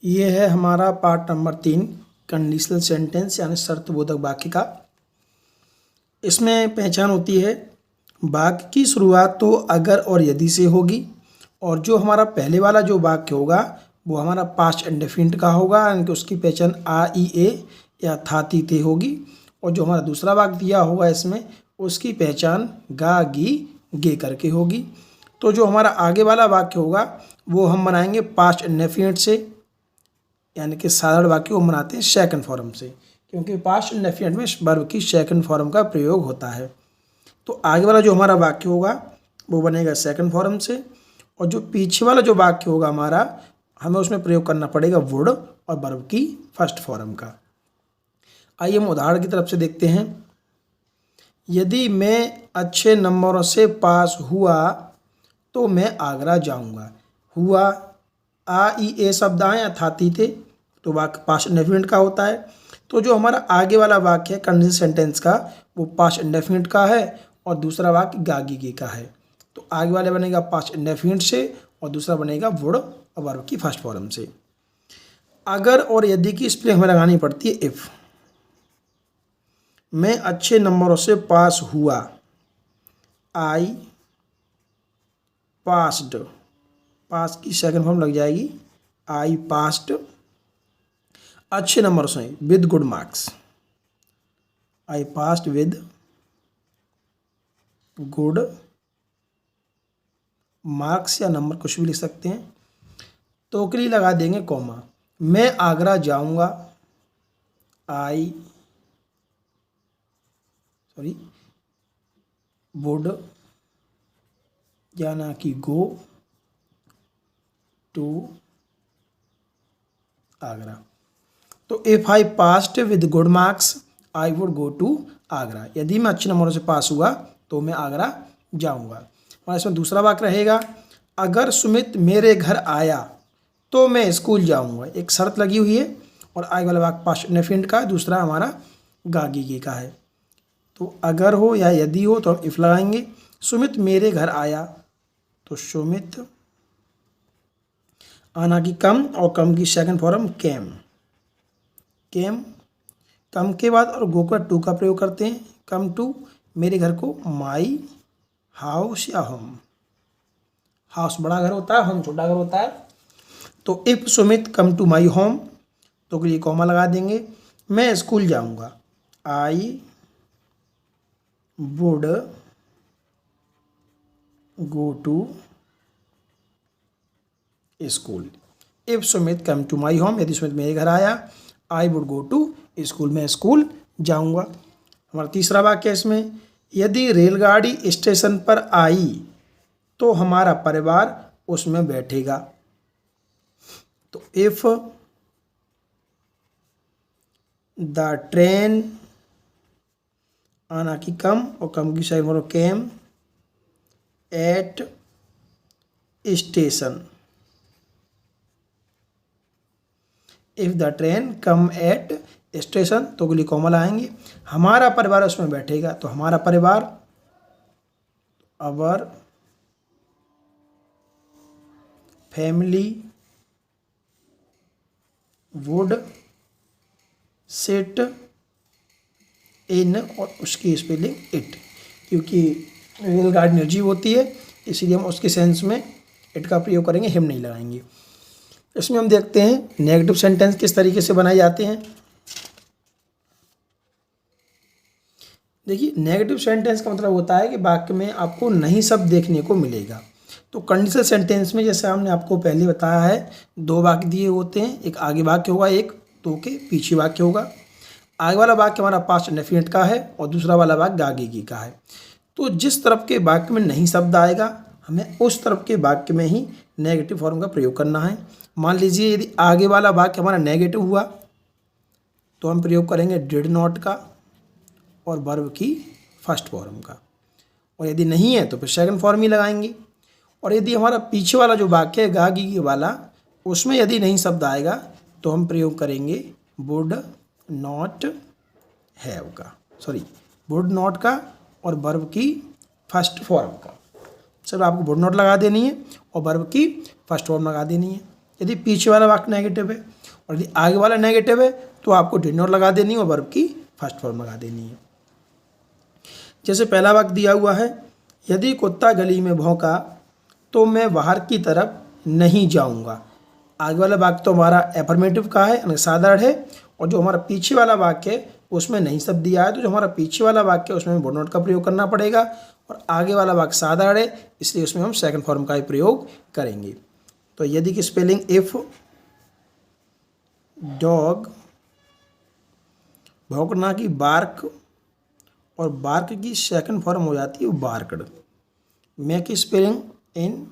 ये है हमारा पार्ट नंबर 3 कंडीशनल सेंटेंस यानी शर्तबोधक वाक्य का। इसमें पहचान होती है वाक्य की शुरुआत तो अगर और यदि से होगी, और जो हमारा पहले वाला जो वाक्य होगा वो हमारा पास्ट इंडेफिनिट का होगा, यानी कि उसकी पहचान आ ई ए या था ती थे होगी। और जो हमारा दूसरा वाक्य दिया होगा इसमें उसकी पहचान गा गी गे करके होगी। तो जो हमारा आगे वाला वाक्य होगा वो हम बनाएंगे पास्ट इंडेफिनिट से, यानी कि साधारण वाक्य को बनाते हैं सेकंड फॉर्म से, क्योंकि पास्ट इंडेफिनिट में वर्ब की सेकंड फॉर्म का प्रयोग होता है। तो आगे वाला जो हमारा वाक्य होगा वो बनेगा सेकंड फॉर्म से, और जो पीछे वाला जो वाक्य होगा हमारा हमें उसमें प्रयोग करना पड़ेगा वुड और वर्ब की फर्स्ट फॉर्म का। आइए हम उदाहरण की तरफ से देखते हैं। यदि मैं अच्छे नंबरों से पास हुआ तो मैं आगरा जाऊंगा। हुआ आ ई ए शब्द आए या था ती थे, तो वाक्य पास्ट इंडेफिनिट का होता है। तो जो हमारा आगे वाला वाक्य है कंडीशनल सेंटेंस का वो पास्ट इंडेफिनिट का है, और दूसरा वाक्य गागी गे का है। तो आगे वाले बनेगा पास्ट इंडेफिनिट से और दूसरा बनेगा वुड और वर्ब की फर्स्ट फॉर्म से। अगर और यदि की स्पेलिंग हमें लगानी पड़ती है इफ। मैं अच्छे नंबरों से पास हुआ, आई पास्ड, पास की सेकंड फॉर्म लग जाएगी आई पास्ड अच्छे नंबर से with good marks. I passed with good marks या नंबर कुछ भी लिख सकते हैं। तो के लिए लगा देंगे कॉमा। मैं आगरा जाऊंगा, आई वुड याना कि गो टू आगरा। तो if I passed with good marks I would go to Agra. यदि मैं अच्छे नंबरों से पास हुआ तो मैं आगरा जाऊंगा। और इसमें दूसरा वाक्य रहेगा अगर सुमित मेरे घर आया तो मैं स्कूल जाऊंगा। एक शर्त लगी हुई है, और आगे वाला वाक्य पास्ट इंडेफिनिट का है, दूसरा हमारा गागी गे का है। तो अगर हो या यदि हो तो हम इफ लगाएंगे। सुमित मेरे घर आया, तो सुमित आना की कम और कम की सेकंड फॉर्म केम। केम कम के बाद और गो का टू का प्रयोग करते हैं। कम टू मेरे घर को माई हाउस या होम। हाउस बड़ा घर होता है, होम छोटा घर होता है। तो if Sumit come to my home, तो के लिए कॉमा लगा देंगे। मैं स्कूल जाऊंगा, I would go to school. If Sumit come to my home, यदि सुमित मेरे घर आया, I would go to school, मैं स्कूल जाऊंगा। हमारा तीसरा वाक्य है इसमें, यदि रेलगाड़ी स्टेशन पर आई तो हमारा परिवार उसमें बैठेगा। तो इफ द ट्रेन आना की कम और कम की साइड में came at station. If the train come at station, तो के लिए कॉमा लाएंगे। हमारा परिवार उसमें बैठेगा, तो हमारा परिवार our family would sit in, और उसकी स्पेलिंग इट, क्योंकि रेलगाड़ी निर्जीव होती है इसलिए हम उसके सेंस में इट का प्रयोग करेंगे, हिम नहीं लगाएंगे। इसमें हम देखते हैं नेगेटिव सेंटेंस किस तरीके से बनाए जाते हैं। देखिए नेगेटिव सेंटेंस का मतलब होता है कि वाक्य में आपको नहीं शब्द देखने को मिलेगा। तो कंडीशनल सेंटेंस में जैसे हमने आपको पहले बताया है दो वाक्य दिए होते हैं, एक आगे वाक्य होगा, एक तो के पीछे वाक्य होगा। आगे वाला वाक्य हमारा पास्ट इंडेफिनिट का है और दूसरा वाला वाक्य गागी गी का है। तो जिस तरफ के वाक्य में नहीं शब्द आएगा हमें उस तरफ के वाक्य में ही नेगेटिव फॉर्म का प्रयोग करना है। मान लीजिए यदि आगे वाला वाक्य हमारा नेगेटिव हुआ तो हम प्रयोग करेंगे डिड नॉट का और वर्ब की फर्स्ट फॉर्म का, और यदि नहीं है तो फिर सेकंड फॉर्म ही लगाएंगे। और यदि हमारा पीछे वाला जो वाक्य है गागी वाला उसमें यदि नहीं शब्द आएगा तो हम प्रयोग करेंगे वुड नॉट हैव का, वुड नॉट का और वर्ब की फर्स्ट फॉर्म का। सब आपको वुड नॉट लगा देनी है और वर्ब की फर्स्ट फॉर्म लगा देनी है। यदि पीछे वाला वाक्य नेगेटिव है, और यदि आगे वाला नेगेटिव है तो आपको डिड नॉट लगा देनी है और वर्ब की फर्स्ट फॉर्म लगा देनी है। जैसे पहला वाक्य दिया हुआ है, यदि कुत्ता गली में भौंका तो मैं बाहर की तरफ नहीं जाऊंगा। आगे वाला वाक्य तो हमारा एफर्मेटिव का है यानी साधारण है, और जो हमारा पीछे वाला वाक्य है उसमें नहीं शब्द दिया है, तो जो हमारा पीछे वाला वाक्य है उसमें वुड नॉट का प्रयोग करना पड़ेगा, और आगे वाला वाक्य साधारण है इसलिए उसमें हम सेकंड फॉर्म का ही प्रयोग करेंगे। तो यदि की स्पेलिंग इफ डॉग, भौंकना की बार्क, और बार्क की सेकंड फॉर्म हो जाती है बार्कड। मैं की स्पेलिंग इन,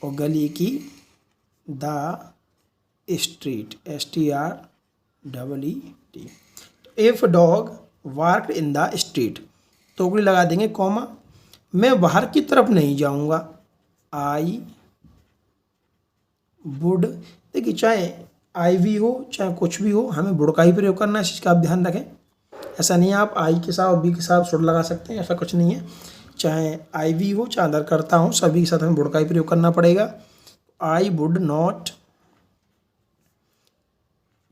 और गली की the street STREET। If dog वार्क इन द स्ट्रीट, टोकरी लगा देंगे कॉमा, मैं बाहर की तरफ नहीं जाऊंगा। आई वुड, देखिए चाहे आई भी हो चाहे कुछ भी हो हमें वुड का ही प्रयोग करना है, इस चीज़ का आप ध्यान रखें। ऐसा नहीं है आप आई के साथ और बी के साथ शुड लगा सकते हैं, ऐसा कुछ नहीं है। चाहे आई भी हो चाहे अदर करता हूँ, सभी के साथ हमें वुड का ही प्रयोग करना पड़ेगा। आई वुड नॉट,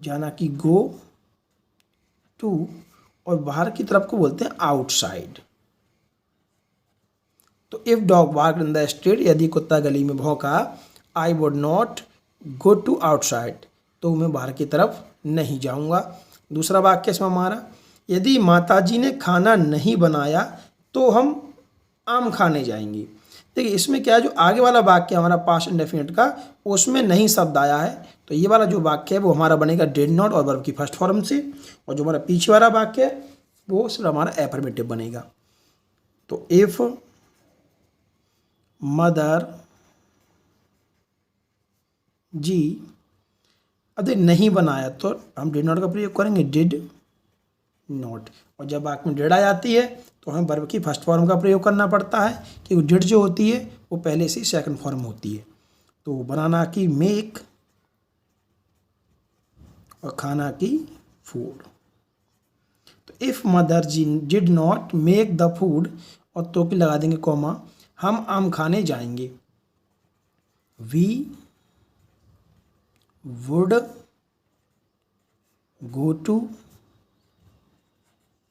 जाना कि गो टू, और बाहर की तरफ को बोलते हैं आउटसाइड। तो इफ डॉग वार्क इन द स्ट्रीट, यदि कुत्ता गली में भौंका, I would not go to outside, तो मैं बाहर की तरफ नहीं जाऊंगा। दूसरा वाक्य इसमें हमारा, यदि माताजी ने खाना नहीं बनाया तो हम आम खाने जाएंगे। देखिए इसमें क्या है, जो आगे वाला वाक्य हमारा पास्ट इंडेफिनिट का उसमें नहीं शब्द आया है, तो ये वाला जो वाक्य है वो हमारा बनेगा डिड नॉट और वर्ब की फर्स्ट फॉर्म से, और जो हमारा पीछे वाला वाक्य है वो सिर्फ हमारा एफर्मेटिव बनेगा। तो इफ मदर जी, अब नहीं बनाया तो हम डिड नॉट का प्रयोग करेंगे डिड नॉट, और जब वाक्य में डिड आ जाती है तो हमें वर्ब की फर्स्ट फॉर्म का प्रयोग करना पड़ता है, क्योंकि डिड जो होती है वो पहले से ही सेकंड फॉर्म होती है। तो बनाना की मेक, और खाना की फूड। तो if mother ji did not make the food, और तो की लगा देंगे कॉमा, हम आम खाने जाएंगे। We would go to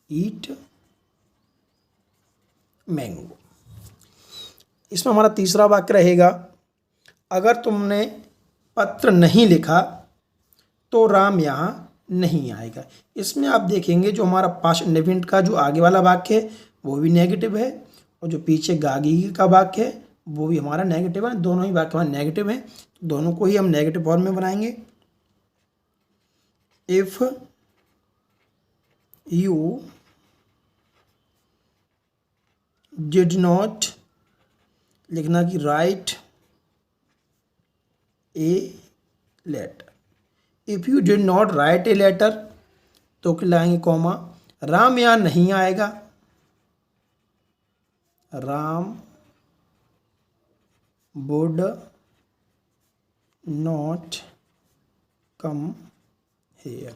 eat mango. इसमें हमारा तीसरा वाक्य रहेगा, अगर तुमने पत्र नहीं लिखा तो राम यहाँ नहीं आएगा। इसमें आप देखेंगे जो हमारा पास्ट इंडेफिनिट का जो आगे वाला वाक्य है वो भी नेगेटिव है, और जो पीछे गागी का वाक्य है वो भी हमारा नेगेटिव है। दोनों ही वाक्य हमारे नेगेटिव हैं, तो दोनों को ही हम नेगेटिव फॉर्म में बनाएंगे। इफ यू डिड नॉट, लिखना कि write a letter. If you did not write a letter, तो क्या लाएंगे कॉमा, राम यहाँ नहीं आएगा। Ram would not come here.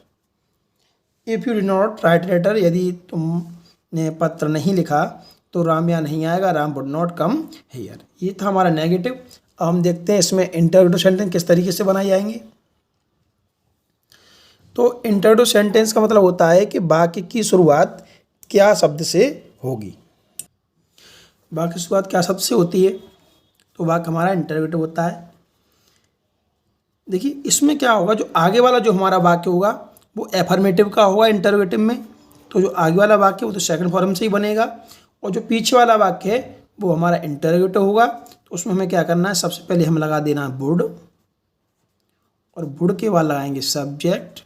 If you did not write letter, यदि तुमने पत्र नहीं लिखा तो राम यहाँ नहीं आएगा, Ram would not come hair. ये था हमारा नेगेटिव। अब हम देखते हैं इसमें इंटरोगेटिव सेंटेंस किस तरीके से बनाए जाएंगे। तो इंटरोगेटिव सेंटेंस का मतलब होता है कि वाक्य की शुरुआत क्या शब्द से होगी। वाक्य की शुरुआत क्या शब्द से होती है, तो वाक्य हमारा इंटरोगेटिव होता है। देखिए इसमें क्या होगा, जो आगे वाला जो हमारा वाक्य होगा वो एफर्मेटिव का होगा इंटरोगेटिव में, तो जो आगे वाला वाक्य वो तो सेकंड फॉर्म से ही बनेगा, और जो पीछे वाला वाक्य है वो हमारा इंटरोगेटिव होगा। तो उसमें हमें क्या करना है, सबसे पहले हम लगा देना है वुड, और वुड के बाद लगाएंगे सब्जेक्ट,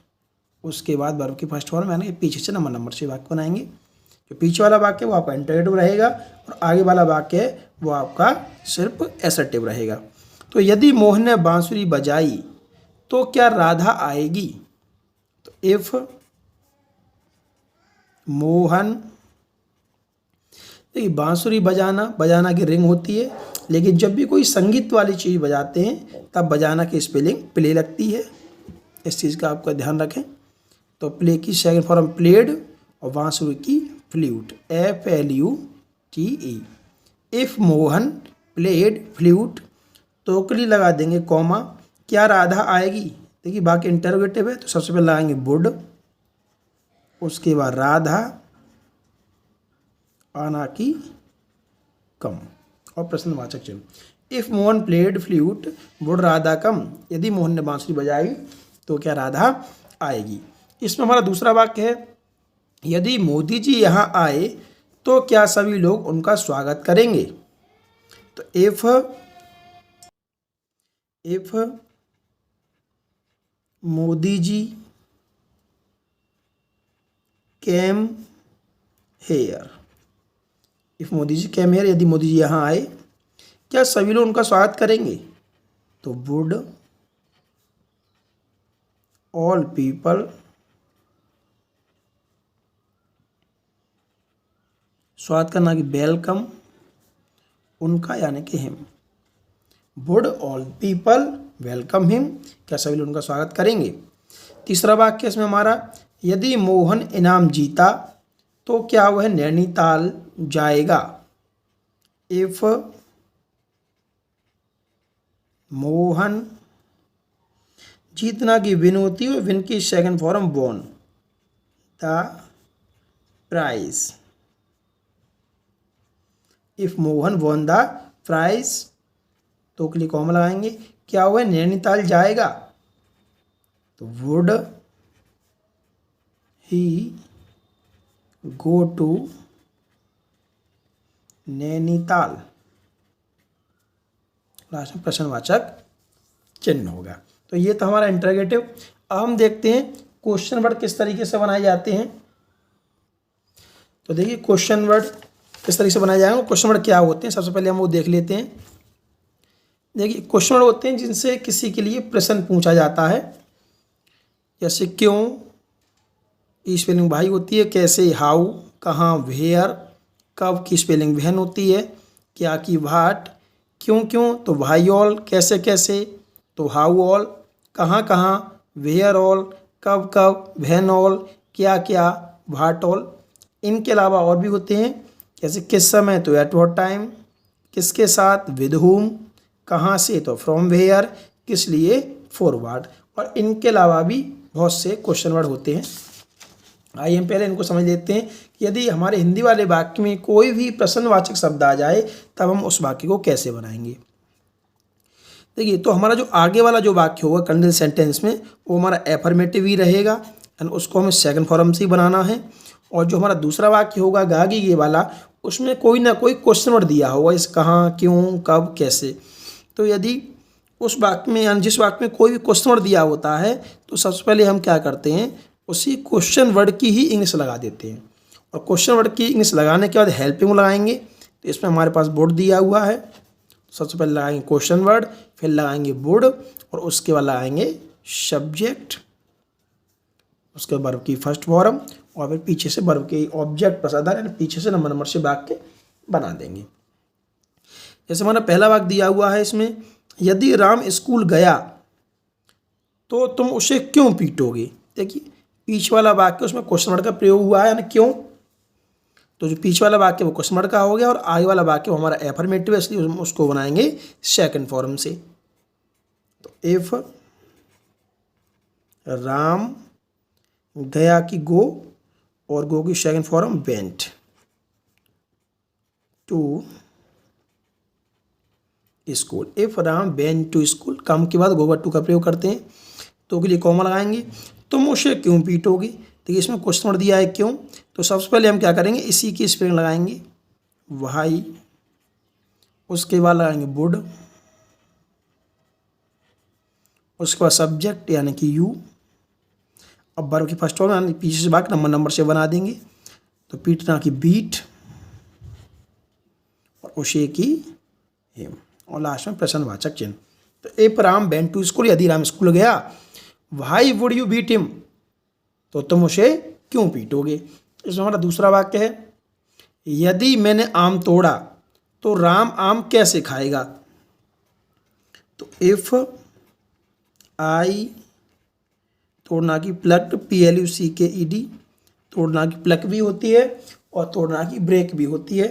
उसके बाद वर्ब की फर्स्ट फॉर्म यानी पीछे से नंबर से वाक्य बनाएंगे। जो पीछे वाला वाक्य है वो आपका इंटरोगेटिव रहेगा, और आगे वाला वाक्य है वो आपका सिर्फ एसर्टिव रहेगा। तो यदि मोहन ने बांसुरी बजाई तो क्या राधा आएगी। तो इफ मोहन, देखिए बांसुरी बजाना की रिंग होती है, लेकिन जब भी कोई संगीत वाली चीज़ बजाते हैं तब बजाना की स्पेलिंग प्ले लगती है, इस चीज़ का आपका ध्यान रखें। तो प्ले की सेकंड फॉर्म प्लेड, और बांसुरी की flute FLUTE। If Mohan played flute, तो के लिए लगा देंगे कॉमा, क्या राधा आएगी। देखिए वाक्य इंटरोगेटिव है तो सबसे पहले लगाएंगे वुड, उसके बाद राधा, आना की कम और प्रश्नवाचक चिन्ह। If Mohan played flute would Radha come, यदि मोहन ने बांसुरी बजाई तो क्या राधा आएगी। इसमें हमारा दूसरा वाक्य है यदि मोदी जी यहाँ आए तो क्या सभी लोग उनका स्वागत करेंगे। तो if Modi ji came here, if Modi ji came here, यदि मोदी जी यहाँ आए क्या सभी लोग उनका स्वागत करेंगे। तो वुड ऑल पीपल स्वागत करना कि वेलकम उनका यानी कि him, would all people welcome him, क्या सभी लोग उनका स्वागत करेंगे। तीसरा वाक्य इसमें हमारा यदि मोहन इनाम जीता तो क्या वह नैनीताल जाएगा। इफ मोहन, जीतना की विन होती है, विन की second form won the prize. If Mohan won the prize तो के लिए कॉमा लगाएंगे, क्या वह नैनीताल जाएगा। तो would he go to Nainital, last में प्रश्नवाचक चिन्ह होगा। तो ये तो हमारा इंटरोगेटिव। अब हम देखते हैं क्वेश्चन वर्ड किस तरीके से बनाए जाते हैं। तो देखिए क्वेश्चन वर्ड किस तरीके से बनाए जाएंगे, क्वेश्चन वर्ड क्या होते हैं, सबसे पहले हम वो देख लेते हैं। देखिए क्वेश्चन वर्ड होते हैं जिनसे किसी के लिए प्रश्न पूछा जाता है, जैसे क्यों, की स्पेलिंग भाई होती है, कैसे हाउ, कहाँ वेयर, कब की स्पेलिंग वहन होती है, क्या की वाट, क्यों क्यों तो भाई ऑल, कैसे कैसे तो हाउ ऑल, कहाँ कहाँ वेयर ऑल, कब कब वहन ऑल, क्या क्या वाट ऑल। इनके अलावा और भी होते हैं जैसे किस समय तो एट व्हाट टाइम, किसके साथ विद हुम, कहाँ से तो फ्रॉम वेयर, किस लिए फॉरवर्ड। और इनके अलावा भी बहुत से क्वेश्चन वर्ड होते हैं। आइए हम पहले इनको समझ लेते हैं कि यदि हमारे हिंदी वाले वाक्य में कोई भी प्रश्नवाचक शब्द आ जाए तब हम उस वाक्य को कैसे बनाएंगे। देखिए तो हमारा जो आगे वाला जो वाक्य होगा कंडीशनल सेंटेंस में वो हमारा एफर्मेटिव ही रहेगा एंड उसको हमें सेकंड फॉर्म से ही बनाना है। और जो हमारा दूसरा वाक्य होगा गागी ये वाला, उसमें कोई ना कोई क्वेश्चन वर्ड दिया होगा, इस कहाँ, क्यों, कब, कैसे। तो यदि उस वाक्य में यानी जिस वाक्य में कोई भी क्वेश्चन वर्ड दिया होता है तो सबसे पहले हम क्या करते हैं, उसी क्वेश्चन वर्ड की ही इंग्लिश लगा देते हैं। और क्वेश्चन वर्ड की इंग्लिश लगाने के बाद हेल्पिंग लगाएंगे। तो इसमें हमारे पास बोर्ड दिया हुआ है, सबसे पहले लगाएंगे क्वेश्चन वर्ड, फिर लगाएंगे बोर्ड और उसके बाद लगाएंगे सब्जेक्ट, उसके वर्ब की फर्स्ट फॉर्म और फिर पीछे से वर्ब के ऑब्जेक्ट प्लस अदर यानी पीछे से नंबर से वाक्य बना देंगे। जैसे हमारा पहला वाक्य दिया हुआ है इसमें, यदि राम स्कूल गया तो तुम उसे क्यों पीटोगे। देखिए पीछे वाला वाक्य उसमें क्वेश्चन वर्ड का प्रयोग हुआ है यानी क्यों, तो जो पीछे वाला वाक्य वो क्वेश्चन वर्ड का हो गया और आगे वाला वाक्य वो हमारा एफर्मेटिव है, इसलिए उसको बनाएंगे सेकंड फॉर्म से। तो इफ राम गया की गो और गो की second form went to school. If Ram went to school, come के बाद गोबर टू का प्रयोग करते हैं तो के लिए कॉमा लगाएंगे। तुम उसे क्यों पीटोगे, देखिए इसमें क्वेश्चन वर्ड दिया है क्यों, तो सबसे पहले हम क्या करेंगे इसी की स्पेलिंग लगाएंगे वाई, उसके बाद लगाएंगे वुड, उसके बाद सब्जेक्ट यानी कि यू, अब वर्ब की फर्स्ट फॉर्म यानी पीछे से वाक्य नंबर से बना देंगे। तो पीटना की बीट और उसे की हिम और लास्ट में प्रश्नवाचक चिन्ह। तो if Ram went to school, यदि राम स्कूल गया, why would you beat him, तो तुम उसे क्यों पीटोगे। इसमें हमारा दूसरा वाक्य है, यदि मैंने आम तोड़ा तो राम आम कैसे खाएगा। तो इफ आई, तोड़ना की प्लक्ड, PLUCKED, तोड़ना की प्लक भी होती है और तोड़ना की ब्रेक भी होती है।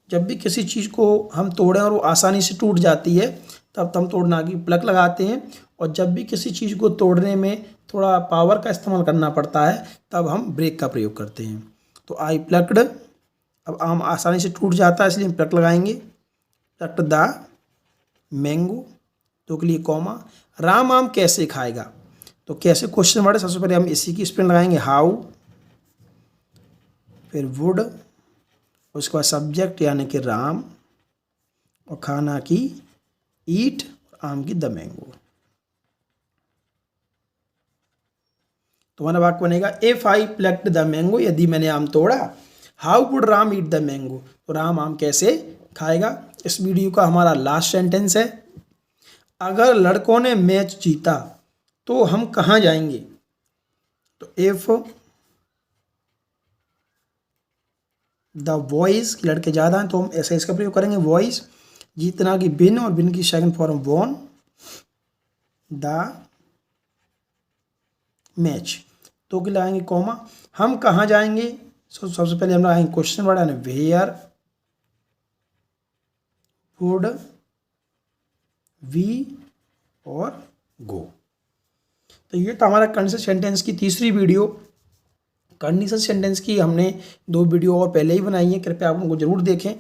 जब भी किसी चीज़ को हम तोड़ें और वो आसानी से टूट जाती है तब हम तोड़ना की प्लक लगाते हैं और जब भी किसी चीज़ को तोड़ने में थोड़ा पावर का इस्तेमाल करना पड़ता है तब हम ब्रेक का प्रयोग करते हैं। तो आई प्लक्ड, अब आम आसानी से टूट जाता है इसलिए हम प्लक लगाएंगे। प्लक्ड द मैंगो, तो के लिए कॉमा। राम आम कैसे खाएगा, तो कैसे क्वेश्चन वर्ड है, सबसे पहले हम इसी की स्पेलिंग लगाएंगे हाउ, फिर वुड, उसके बाद सब्जेक्ट यानी कि राम, और खाना की ईट, और आम की द मैंगो। तो हमारा वाक्य बनेगा if I plucked the mango, यदि मैंने आम तोड़ा, how would Ram eat the mango, तो राम आम कैसे खाएगा। इस वीडियो का हमारा लास्ट सेंटेंस है, अगर लड़कों ने मैच जीता तो हम कहाँ जाएंगे। तो इफ द बॉयज, लड़के ज़्यादा हैं तो हम ऐसे इसका प्रयोग करेंगे, वॉइस, जीतना की बिन, और बिन की second form won the match, तो कि लगाएंगे कॉमा। हम कहाँ जाएंगे, सबसे पहले हम लगाएंगे क्वेश्चन वर्ड यानी वेयर वुड वी और गो। तो ये तो हमारा कंडीशनल सेंटेंस की तीसरी वीडियो। कंडीशनल सेंटेंस की हमने 2 वीडियो और पहले ही बनाई है, कृपया आप उनको जरूर देखें।